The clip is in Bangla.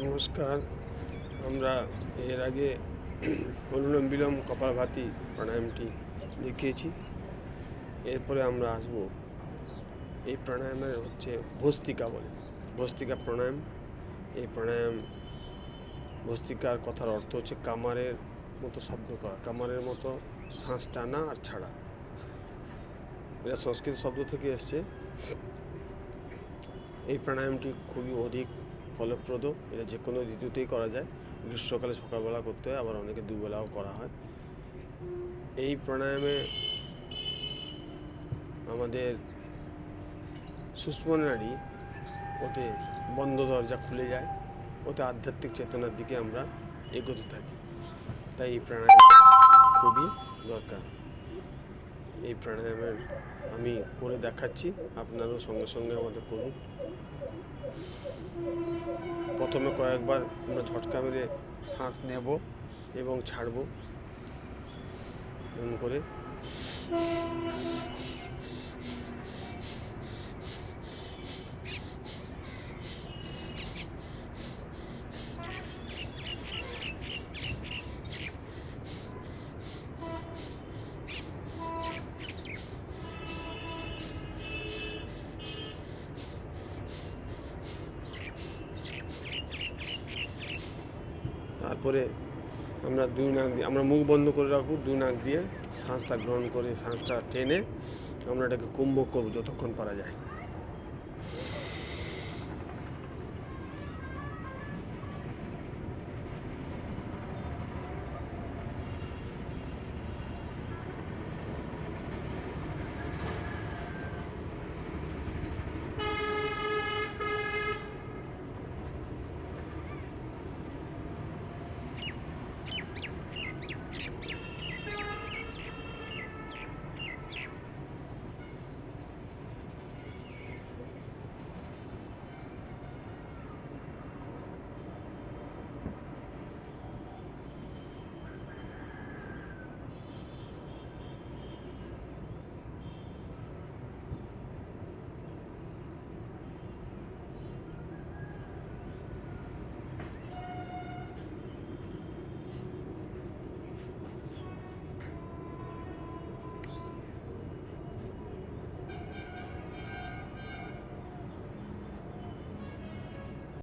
নমস্কার। আমরা এর আগে অনুলোম বিলোম কপালভাতি প্রাণায়ামটি দেখিয়েছি। এরপরে আমরা আসব এই প্রাণায়ামের হচ্ছে ভস্ত্রিকা বলে, ভস্ত্রিকা প্রাণায়াম। এই প্রাণায়াম ভস্ত্রিকার কথার অর্থ হচ্ছে কামারের মতো শব্দ করা, কামারের মতো শ্বাস টানা আর ছাড়া। এটা সংস্কৃত শব্দ থেকে এসছে। এই প্রাণায়ামটি খুবই অধিক ফলপ্রদ। এটা যে কোনো ঋতুতেই করা যায়। গ্রীষ্মকালে সকালবেলা করতে হয়, আবার অনেকে দুবেলাও করা হয়। এই প্রাণায়ামে আমাদের সুষুম্না ওতে বন্ধ দরজা খুলে যায়, ওতে আধ্যাত্মিক চেতনার দিকে আমরা এগোতে থাকি। তাই এই প্রাণায়াম খুবই দরকার। এই প্রাণায়ামের আমি করে দেখাচ্ছি, আপনারাও সঙ্গে সঙ্গে আমাদের করুন। প্রথমে কয়েকবার আমরা ঝটকা মেরে শ্বাস নেব এবং ছাড়ব এমন করে। তারপরে আমরা দুই নাক দিয়ে, আমরা মুখ বন্ধ করে রাখবো, দুই নাক দিয়ে শ্বাসটা গ্রহণ করে শ্বাসটা টেনে আমরা এটাকে কুম্ভক করবো যতক্ষণ পারা যায়।